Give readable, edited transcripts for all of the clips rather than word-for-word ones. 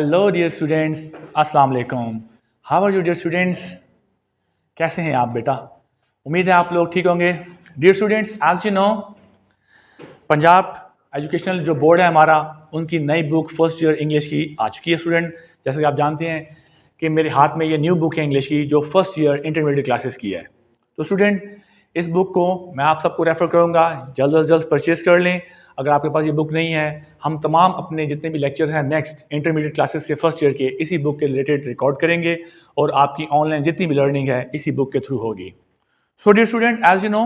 Hello dear students, अस्सलाम वालेकुम। How are you dear students? कैसे हैं आप बेटा? उम्मीद है आप लोग ठीक होंगे। Dear students, as you know, Punjab educational जो बोर्ड है हमारा, उनकी नई बुक फर्स्ट ईयर इंग्लिश की आ चुकी है स्टूडेंट। जैसे कि आप जानते हैं कि मेरे हाथ में ये न्यू बुक है इंग्लिश की, जो फर्स्ट ईयर इंटरमीडिएट क्लासेस की है। तो स्टूडेंट, इस बुक को मैं आप सबको रेफ़र करूँगा, जल्द अज जल्द परचेज़ कर लें। अगर आपके पास ये बुक नहीं है, हम तमाम अपने जितने भी लेक्चर हैं नेक्स्ट इंटरमीडिएट क्लासेस से फर्स्ट ईयर के इसी बुक के रिलेटेड रिकॉर्ड करेंगे और आपकी ऑनलाइन जितनी भी लर्निंग है इसी बुक के थ्रू होगी। So dear student, as you know,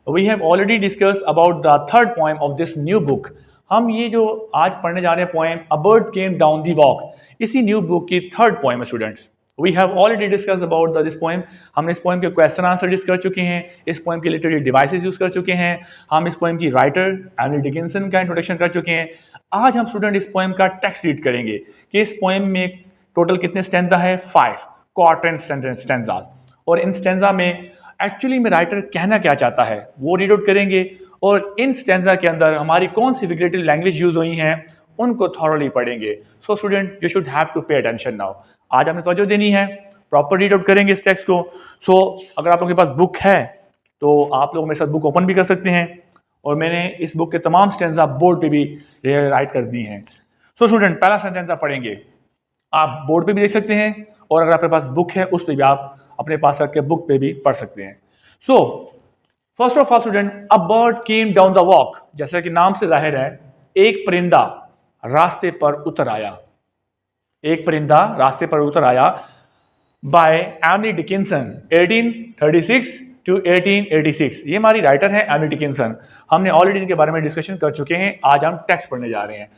we have already discussed about the third poem of this new book. हम ये जो आज पढ़ने जा रहे हैं poem A Bird Came Down the Walk, इसी न्यू बुक की थर्ड पोएम है students. We have already discussed about this poem. हमने इस पोएम के क्वेश्चन आंसर डिस्कस कर चुके हैं, इस पोएम के रिलेटेड डिवाइसेस यूज कर चुके हैं, हम इस पोएम की राइटर एमिली डिकिंसन का इंट्रोडक्शन कर चुके हैं। आज हम स्टूडेंट इस पोएम का टेक्स्ट रीड करेंगे कि इस पोएम में टोटल कितने स्टेंजा है, 5 क्वार्टेंट स्टेंजाज, और इन स्टेंजा में एक्चुअली में राइटर कहना क्या चाहता है वो रीड आउट करेंगे और इन स्टेंजा के अंदर हमारी कौन सी फिगरेटिव लैंग्वेज यूज हुई हैं उनको थॉरली पढ़ेंगे। So student, you should have to pay attention now. आज हमें तवज्जो देनी है, प्रॉपर रीड आउट करेंगे इस टेक्स्ट को। सो अगर आप लोगों के पास बुक है तो आप लोग मेरे साथ बुक ओपन भी कर सकते हैं और मैंने इस बुक के तमाम स्टेंजा बोर्ड पे भी राइट कर दी हैं। सो स्टूडेंट, पहला स्टेंजा पढ़ेंगे, आप बोर्ड पे भी देख सकते हैं और अगर आपके पास बुक है उस पर भी आप अपने पास रख के बुक पे भी पढ़ सकते हैं। So first of all student, a bird came down the walk, जैसा कि नाम से जाहिर है एक परिंदा रास्ते पर उतर आया। एक परिंदा रास्ते पर उतर आया बाय एमिली डिकिंसन 1836 टू 1886। ये हमारी राइटर है एमिली डिकिंसन। हमने ऑलरेडी इनके बारे में डिस्कशन कर चुके हैं। आज हम टेक्स्ट पढ़ने जा रहे हैं।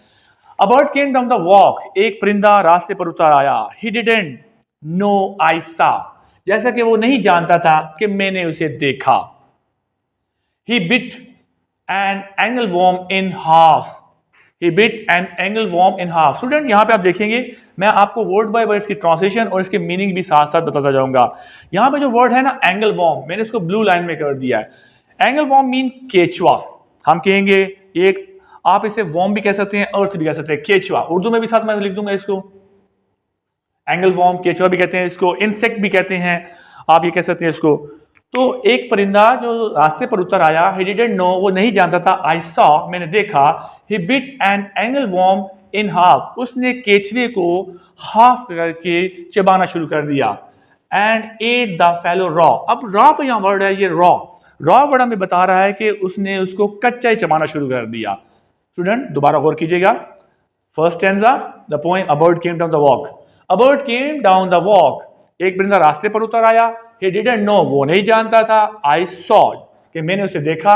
A bird came down the walk, एक परिंदा रास्ते पर उतर आया। He didn't know I saw, जैसा कि वो नहीं जानता था कि मैंने उसे देखा। He bit an angleworm in half. He bit an angleworm in half. Student, यहाँ पे आप देखेंगे, मैं आपको वर्ड बाय वर्ड इसकी ट्रांसलेशन और इसके मीनिंग भी साथ साथ बताता जाऊंगा। यहाँ पे जो वर्ड है ना एंगलवॉर्म, मैंने इसको ब्लू लाइन में कर दिया है। एंगलवॉर्म मीन केचुआ। हम कहेंगे एक, आप इसे वॉर्म भी कह सकते हैं, अर्थ भी कह सकते हैं, केचुआ। उर्दू में भी साथ मैं लिख दूंगा इसको। एंगल वॉर्म, केचुआ भी कहते हैं इसको, इंसेक्ट भी कहते हैं, आप ये कह सकते हैं इसको। तो एक परिंदा जो रास्ते पर उतर आया, he didn't know, वो नहीं जानता था, I saw, मैंने देखा, he bit an angleworm in half, उसने केचुए को हाफ करके चबाना शुरू कर दिया। and ate the fellow raw। अब raw पे यहाँ वर्ड है, ये raw वर्ड हमें बता रहा है कि उसने उसको कच्चा ही चबाना शुरू कर दिया। स्टूडेंट, दोबारा गौर कीजिएगा। First stanza, the poem a bird came down the walk. A bird came down the walk, एक परिंदा रास्ते पर उतर आया। ही डिडंट नो, वो नहीं जानता था। आई सॉ, कि मैंने उसे देखा।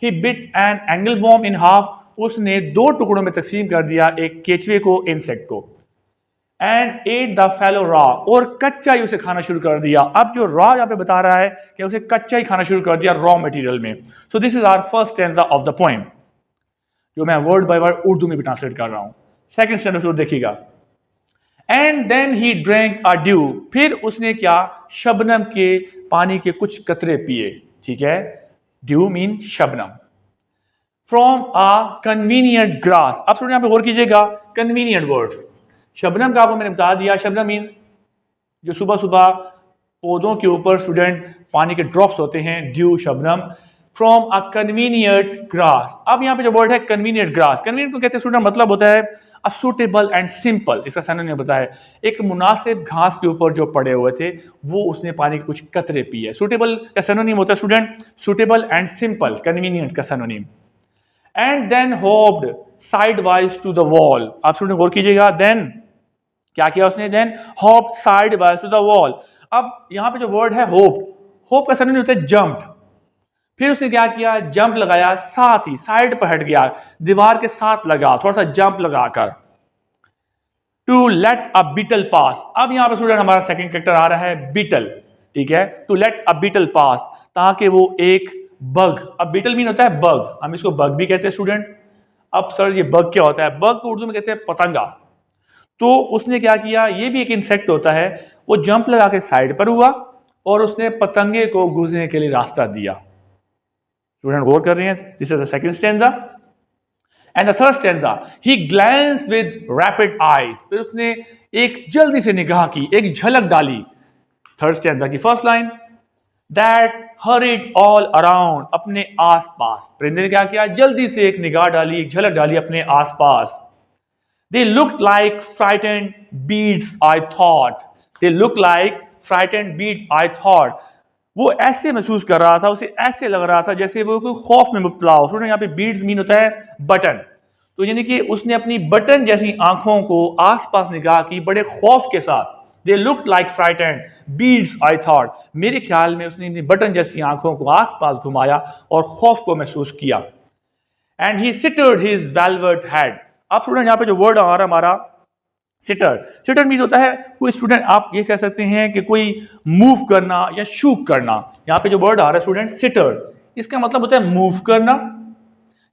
ही बिट एन एंगलवॉर्म इन हाफ, उसने दो टुकड़ों में तकसीम कर दिया एक केचुए को, इंसेक्ट को। And at the fellow raw, और कच्चा ही उसे खाना शुरू कर दिया। अब जो रॉ यहाँ पे बता रहा है कि उसे कच्चा ही खाना शुरू कर दिया रॉ मटेरियल में। So this is our first stanza of the poem, जो मैं वर्ड बाय वर्ड उर्दू में भी ट्रांसलेट कर रहा हूं। सेकंड स्टेंजा जरूर देखिएगा। And then he drank a dew, फिर उसने क्या, शबनम के पानी के कुछ कतरे पिए। ठीक है, due mean Shabnam. From a convenient grass, अब यहाँ पे गौर कीजिएगा, कन्वीनियंट वर्ड। शबनम का आपको मैंने बता दिया, शबनम मीन जो सुबह सुबह पौधों के ऊपर स्टूडेंट पानी के ड्रॉप्स होते हैं, due, Shabnam. From a convenient grass, अब यहाँ पे जो वर्ड है कन्वीनियंट ग्रास, कन्वीनियंट को कहते हैं स्टूडेंट, मतलब होता है अ सूटेबल एंड सिंपल। इसका सिनोनिम होता है एक मुनासिब घास के ऊपर जो पड़े हुए थे, वो उसने पानी के कुछ कतरे पिए। सूटेबल का सिनोनिम होता है student suitable and simple, convenient का synonym. And then hopped sideways to the wall, आप स्टूडेंट गौर कीजिएगा। देन क्या किया उसने, then hopped sideways to the wall. अब यहाँ पे जो वर्ड है होप, होप का सिनोनिम होता है जंप। फिर उसने क्या किया, जंप लगाया, साथ ही साइड पर हट गया, दीवार के साथ लगा, थोड़ा सा जंप लगाकर। टू लेट अ बीटल पास, अब यहां पर स्टूडेंट हमारा सेकंड कैरेक्टर आ रहा है बीटल। ठीक है, टू लेट अ बीटल पास, ताकि वो एक बग, अब बीटल मीन होता है बग, हम इसको बग भी कहते हैं स्टूडेंट। अब सर ये बग क्या होता है, बग को उर्दू में कहते हैं पतंगा। तो उसने क्या किया, ये भी एक इंसेक्ट होता है, वो जंप लगा के साइड पर हुआ और उसने पतंगे को घुसने के लिए रास्ता दिया। स्टूडेंट गौर कर रहे हैं, this is the second stanza. And the third stanza, he glance with rapid eyes, फिर उसने एक जल्दी से निगाह की, एक झलक डाली। थर्ड स्टैंजा की first line, that horrid all around, अपने आसपास, परिंदे ने क्या किया, जल्दी से एक निगाह डाली, एक झलक डाली अपने आसपास। They looked like frightened beads, I thought. They looked like frightened beads, I thought. वो ऐसे महसूस कर रहा था, उसे ऐसे लग रहा था जैसे वो कोई खौफ में मुब्तला हो। स्टूडेंट यहाँ पे बीड्स मीन होता है बटन, तो यानी कि उसने अपनी बटन जैसी आंखों को आसपास निगाह की बड़े खौफ के साथ। They looked like frightened beads, I thought. मेरे ख्याल में उसने बटन जैसी आंखों को आसपास घुमाया और खौफ को महसूस किया। And he sitted his velvet head. अब स्टूडेंट यहाँ पे जो वर्ड आ रहा है हमारा सिटर, सिटर मीन होता है कोई, स्टूडेंट आप ये कह सकते हैं कि कोई मूव करना या शूक करना। यहाँ पे जो वर्ड आ रहा है स्टूडेंट सिटर, इसका मतलब होता है मूव करना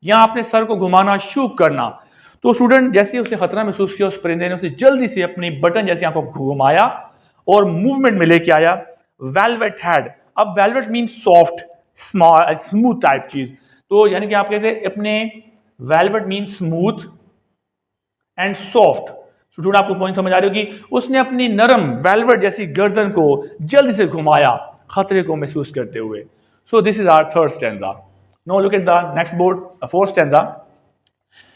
या अपने सर को घुमाना, शूक करना। तो स्टूडेंट जैसे उसने खतरा महसूस किया, उस परिंदे ने उसे जल्दी से अपनी बटन जैसी आंखों को घुमाया और मूवमेंट में लेके आया वेलवेट हेड। अब velvet mean soft, smooth type चीज, तो यानी कि आप कहते हैं अपने velvet mean smooth and soft. Student आपको पॉइंट समझ आ रही होगी, उसने अपनी नरम वेलवेट जैसी गर्दन को जल्दी से घुमाया खतरे को महसूस करते हुए। So this is our third stanza. Now look at the next board, fourth stanza,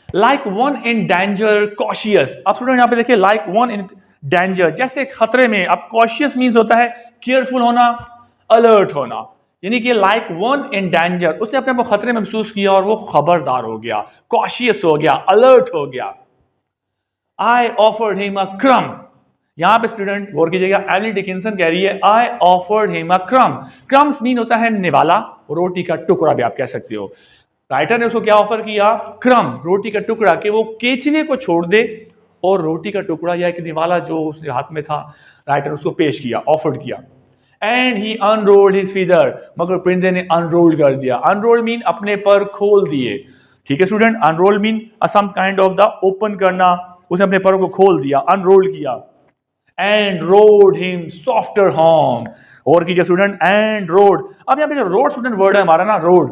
like one in danger cautious. अब स्टूडेंट यहाँ पे देखिए, लाइक वन इन डेंजर, जैसे खतरे में। अब कॉशियस मीन्स होता है केयरफुल होना, अलर्ट होना, यानी कि लाइक वन इन डेंजर, उसने अपने आप को खतरे में महसूस किया और वो खबरदार हो गया, कॉशियस हो गया, अलर्ट हो गया। I offered him a crumb. यहां पे स्टूडेंट गौर कीजिएगा, एली डिकिंसन कह रही है I offered him a crumb. Crumbs mean होता है निवाला, रोटी का टुकड़ा भी आप कह सकते हो। राइटर ने उसको क्या ऑफर किया, क्रम, रोटी का टुकड़ा, कि वो केचवे को छोड़ दे और रोटी का टुकड़ा या एक निवाला जो उसके हाथ में था, राइटर उसको पेश किया, ऑफर्ड किया। And he unrolled his feather, मगर परिंदे ने अनरोल कर दिया। अनरोल मीन अपने पर खोल दिए, ठीक है student. Unroll mean some kind of the open करना, उसने अपने पैरों को खोल दिया, अनरोल किया। And rowed him softer home, और कीजिए स्टूडेंट, एंड रोड। अब यहाँ पे जो रोड स्टूडेंट वर्ड है हमारा ना, रोड,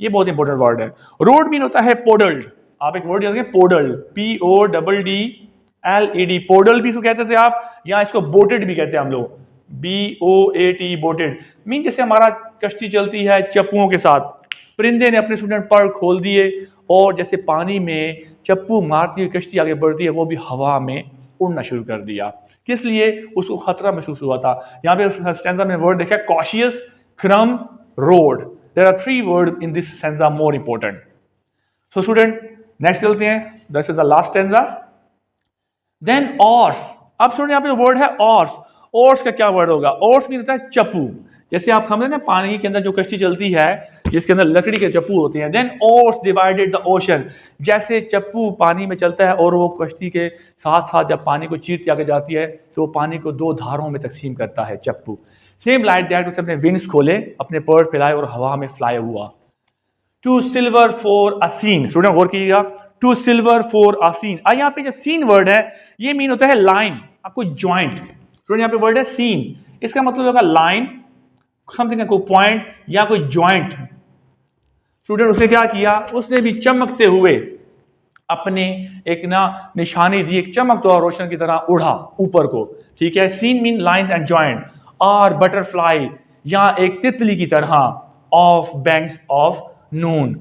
ये बहुत इंपॉर्टेंट वर्ड है। रोड मीन होता है पोडल्ड, आप एक वर्ड याद रखें, पोडल्ड, PODDLED, पोडल भी इसको कहते थे आप, या इसको बोटेड भी कहते हैं हम लोग, BOAT, बोटेड मीन जैसे हमारा कश्ती चलती है चप्पुओं के साथ। परिंदे ने अपने स्टूडेंट पर खोल दिए और जैसे पानी में चप्पू मारती हुई कश्ती आगे बढ़ती है, वो भी हवा में उड़ना शुरू कर दिया। किस लिए, उसको खतरा महसूस हुआ था। यहाँ पे स्टैंजा में वर्ड देखा, cautious, crumb, road. There are 3 word in this stanza more important. So student next चलते हैं, this is the last stanza. Then oars. अब स्टूडेंट यहाँ पे वर्ड है ऑर्स। ऑर्स का क्या वर्ड होगा, ऑर्स मीन होता है चप्पू। जैसे आप समझे ना, पानी के अंदर जो कश्ती चलती है जिसके अंदर लकड़ी के चप्पू होते हैं। Then oars divided the ocean, जैसे चप्पू पानी में चलता है और वो कश्ती के साथ साथ जब पानी को चीरती आगे जाती है तो वो पानी को 2 धारों में तकसीम करता है चप्पू। सेम लाइक दैट, उसने अपने विंग्स खोले, अपने पर फैलाए और हवा में फ्लाई हुआ। To silver for a scene, student गौर कीजिएगा, to silver for a scene. यहाँ पे जो सीन वर्ड है ये मीन होता है लाइन, आपको ज्वाइंट। स्टूडेंट यहाँ पे वर्ड है सीन, इसका मतलब होगा लाइन, समथिंग कोई पॉइंट या कोई ज्वाइंट। स्टूडेंट उसने क्या किया, उसने भी चमकते हुए अपने एक ना निशानी दी, एक चमकता हुआ रोशन की तरह उड़ा ऊपर को, ठीक है। Seam mean lines and joint. और बटरफ्लाई, या एक तितली की तरह, ऑफ बैंक्स ऑफ नून,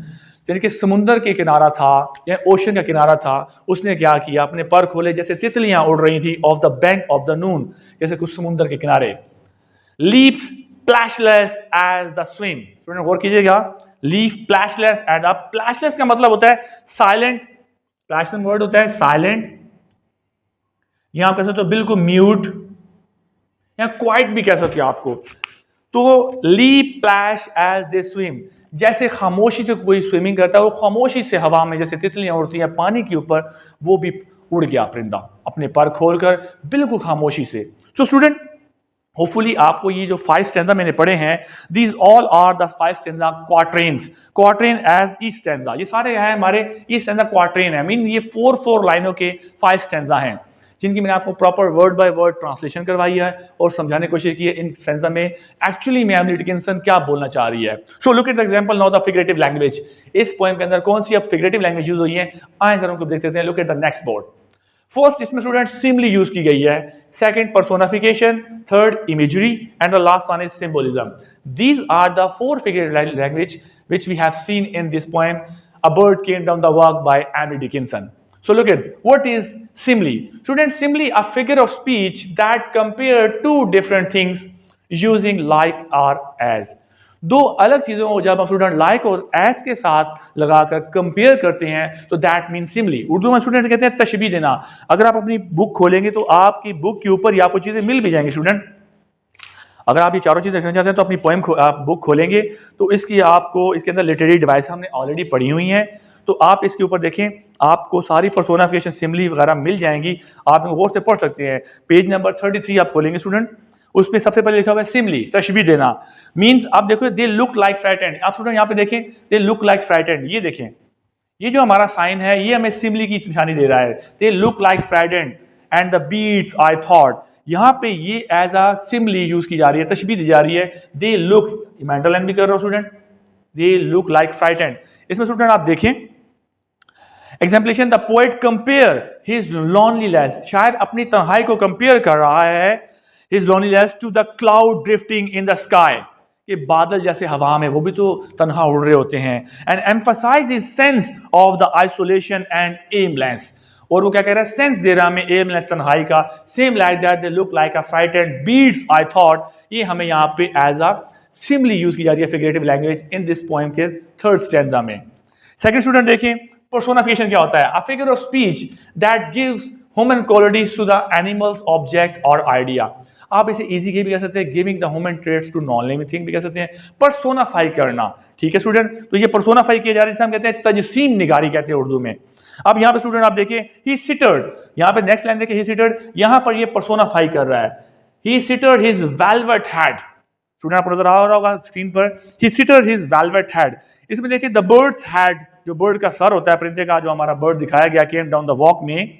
यानी कि समुंदर के किनारा था या ओशन का किनारा था, उसने क्या किया, अपने पर खोले जैसे तितलियां उड़ रही थी, off the bank of the noon, जैसे कुछ समुंदर के किनारे। Leap splashless as the swim, student गौर कीजिएगा, leave splashless as the, splashless का मतलब होता है साइलेंट, स्प्लैशलेस वर्ड होता है साइलेंट, यहां आप कह सकते हो बिल्कुल म्यूट या क्वाइट भी कह सकते हो आपको। तो leap splash as they swim, जैसे खामोशी से कोई स्विमिंग करता है, वो खामोशी से हवा में जैसे तितलियां उड़ती हैं पानी के ऊपर, वो भी उड़ गया परिंदा अपने पर खोलकर बिल्कुल खामोशी से। तो स्टूडेंट होपफुली आपको ये जो 5 स्टैंजा मैंने पढ़े हैं, these all are the 5 stanza quatrains, quatrain as each stanza, ये सारे हैं हमारे, ये स्टैंजा क्वार्ट्रेन है, मीन ये 4 लाइनों के 5 स्टैंजा हैं, जिनकी मैंने आपको proper word by word translation करवाई है और समझाने की कोशिश की है इन सेंस में एक्चुअली में एमिली डिकिंसन क्या बोलना चाह रही है। So look at the example now the figurative language. इस पोएम के अंदर कौन सी अब फिगरेटिव लैंग्वेज यूज हुई है, आए जरा उनको देख लेते हैं। Look at the next board. First इसमें स्टूडेंट सिमली यूज की गई है, second personification, third imagery and the last one is symbolism. These are the four figurative language which we have seen in this poem, A Bird Came Down the Walk by Emily Dickinson. So look at what is simile. Students, simile a figure of speech that compare two different things using like or as. दो अलग चीजों को जब हम student like और as के साथ लगाकर कंपेयर करते हैं तो दैट मीन सिमली। उर्दू में स्टूडेंट कहते हैं तशबीह देना। अगर आप अपनी बुक खोलेंगे तो आपकी बुक के ऊपर ये आपको चीजें मिल भी जाएंगी स्टूडेंट। अगर आप ये चारों चीज़ें देखना चाहते हैं तो अपनी पोएम आप बुक खोलेंगे तो इसकी आपको इसके अंदर लिटरेरी डिवाइस हमने ऑलरेडी पढ़ी हुई हैं, तो आप इसके ऊपर देखें आपको सारी पर्सोनिफिकेशन सिमली वगैरह मिल जाएंगी, आप इनको गौर से पढ़ सकते हैं। पेज नंबर 33 आप खोलेंगे स्टूडेंट, उसमें सबसे पहले लिखा हुआ है सिमली, तशबीह देना। मीन्स आप देखो दे लुक लाइक फ्राइटेंड। आप स्टूडेंट यहाँ पे देखें दे लुक लाइक फ्राइटेंड, ये देखें ये जो हमारा साइन है ये हमें सिमली की निशानी दे रहा है। They look like frightened and the beads I thought, यहाँ पे ये एज अ सिमली यूज की जा रही है, तशबीह दी जा रही है। दे लुक, मैं अंडरलाइन भी कर रहा हूँ student, they look like frightened. इसमें स्टूडेंट आप देखें एग्जाम्पलेशन, the poet compare his loneliness, शायद अपनी तन्हाई को कंपेयर कर रहा है his loneliness to the cloud drifting in the sky, कि बादल जैसे हवा में वो भी तो तन्हा उड़ रहे होते हैं। And emphasize his sense of the isolation and aimless, और वो क्या कह रहा है सेंस दे रहा है हमें एमलेस तन्हाई का। Same like that they look like a frightened beads I thought, ये हमें यहाँ पे एज अ सिमली यूज की जा रही है figurative language in this poem के थर्ड स्टैंजा में। सेकंड स्टूडेंट देखें पर्सोनिफिकेशन क्या होता है, a figure of speech that gives human qualities to the animals object और आइडिया। आप इसे इजी के भी कह सकते हैं, giving the human traits to non living thing भी कह सकते हैं, पर्सोनाफाई करना। ठीक है स्टूडेंट, तो ये पर्सोनाफाई किया जा रहा है, जिसे हम कहते हैं तजसीम निगारी कहते हैं उर्दू में। अब यहाँ पे स्टूडेंट आप देखिए ही सिटर्ड, यहाँ पे नेक्स्ट लाइन देखिए ही सिटर्ड, यहाँ पर ये पर्सोनाफाई कर रहा है। He stirred his velvet head, student आपको नजर आ रहा होगा स्क्रीन पर, he stirred his velvet head. इसमें देखिए द बर्ड्स हैड, जो बर्ड का सर होता है परिंदे का, जो हमारा बर्ड दिखाया गया केम डाउन द वॉक में,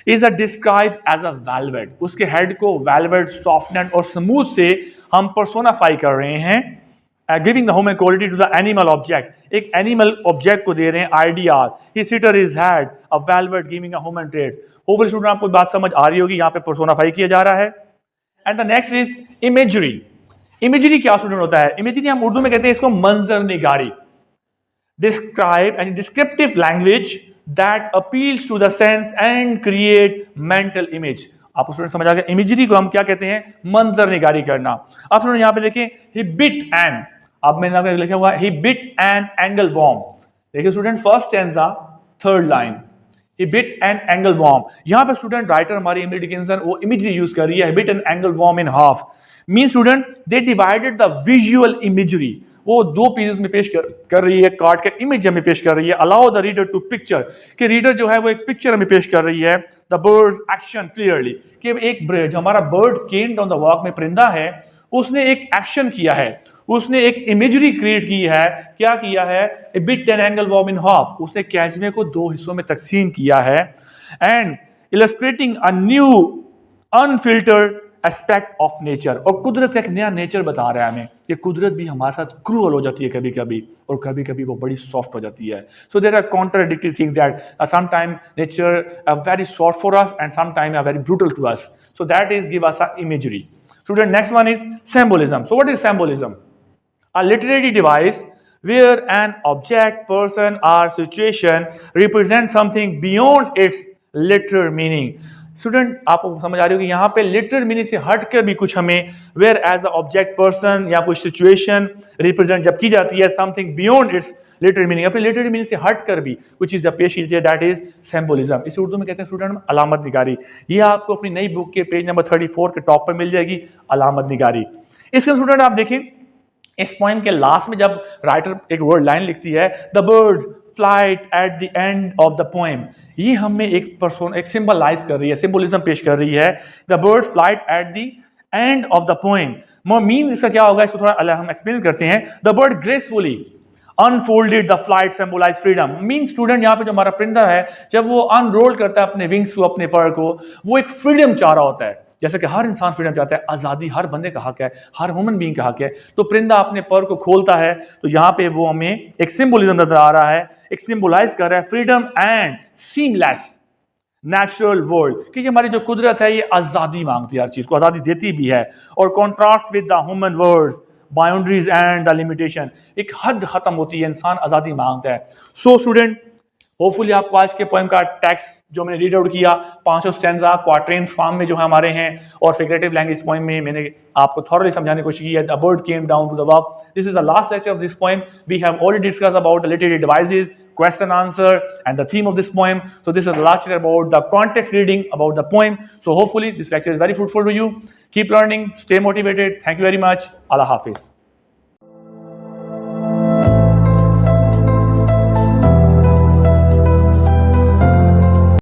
is a describe as a velvet. उसके हेड को वेलवेट सॉफ्टनेस और स्मूथ से हम पर्सोनाफाई कर रहे हैं। Giving the human quality to the animal object, एक एनिमल ऑब्जेक्ट को दे रहे हैं idea. He stir is head a velvet giving a human trait. Hopefully student आपको बात समझ आ रही होगी, यहाँ पे पर्सोनाफाई किया जा रहा है। And the next is imagery. Imagery क्या स्टूडेंट होता है, इमेजरी हम उर्दू में कहते हैं इसको मंजर निगारी। Describe and descriptive language that appeals to the sense and create mental image. आप स्टूडेंट समझ आ गया, इमेजरी को हम क्या कहते हैं, मंजर निगारी करना। आप स्टूडेंट यहाँ पे देखें ही बिट एन, अब मैंने लिखा हुआ he bit an angle worm. देखिए student first stanza third line, he bit an angle worm. यहाँ पे स्टूडेंट राइटर हमारी एमिली डिकिंसन वो इमेजरी यूज कर रही है, bit an angle worm in half. Mean student they divided the visual imagery, वो दो पीसेस में पेश कर रही है, काट कर इमेज हमें पेश कर रही है। Allow the reader to picture, कि रीडर जो है वो एक पिक्चर हमें पेश कर रही है। द बर्ड्स एक्शन क्लियरली, कि एक बर्ड जो हमारा bird came down the walk में परिंदा है, उसने एक एक्शन किया है, उसने एक इमेजरी क्रिएट की है। क्या किया है, A bit an angle worm in half, उसने कैजमे को दो हिस्सों में तकसीम किया है। And illustrating a new unfiltered aspect of nature, और कुदरत का एक नया नेचर बता रहा है हमें कि कुदरत भी हमारे साथ क्रूअल हो जाती है कभी कभी, और कभी कभी वो बड़ी सॉफ्ट हो जाती है। So there are contradictory things that some time nature very soft for us and some time very brutal to us. So that is give us a imagery. Student next one is symbolism. So what is symbolism? A literary device where an object, person or situation represents something beyond its literal meaning. Student आपको समझ आ रही होगी यहाँ पे literal meaning से हट कर भी कुछ हमें whereas a object, person या कोई सिचुएशन रिप्रेजेंट जब की जाती है something beyond its literal meaning, अपने लिटरल मीनिंग से हट कर भी कुछ चीज़ जब पेश की जाती है, दैट इज सिंबोलिज्म। इसे उर्दू में कहते हैं स्टूडेंट अलामत निगारी। ये आपको अपनी नई बुक के पेज नंबर 34 के टॉप पर मिल जाएगी, अलामत निगारी। इसके स्टूडेंट आप देखें इस पॉइंट के लास्ट में जब राइटर एक वर्ड लाइन लिखती है, the bird flight at the end of the poem, ये हमें एक सिंबलाइज कर रही है, सिंबोलिज्म पेश कर रही है। The bird flight at the end of the poem, mean इसका क्या होगा, इसको थोड़ा हम एक्सप्लेन करते हैं। The bird gracefully, unfolded the flight symbolize freedom. Mean student यहाँ पे जो हमारा परिंदा है, जब वो अनरोल करता है अपने विंग्स को, अपने पर को, वो एक फ्रीडम चाह रहा होता है। जैसे कि हर इंसान फ्रीडम चाहता है, आज़ादी हर बंदे का हक है, हर ह्यूमन बीइंग का हक है। तो परिंदा अपने पर को खोलता है, तो यहाँ पे वो हमें एक सिंबोलिज्म नजर आ रहा है, एक सिंबलाइज कर रहा है freedom and seamless natural world, क्योंकि हमारी जो कुदरत है ये आज़ादी मांगती है, हर चीज़ को आज़ादी देती भी है। और contrast with the human world boundaries and the limitation, एक हद खत्म होती है, इंसान आज़ादी मांगता है। सो स्टूडेंट, होपफुली आपको आज के पोएम का टेक्स्ट जो मैंने रीड आउट किया, 5 स्टैंजा क्वाट्रेंस फॉर्म में जो है हमारे हैं, और फिगरेटिव लैंग्वेज पोएम में मैंने आपको थॉरली समझाने की कोशिश की है। The bird came down to the work, this is the last lecture of this poem. We have already discussed about the literary devices, question answer and the theme of this poem. So this is a lecture about the context reading about the poem. So hopefully this lecture is very fruitful to you. Keep learning, stay motivated. Thank you very much. Allah Hafiz.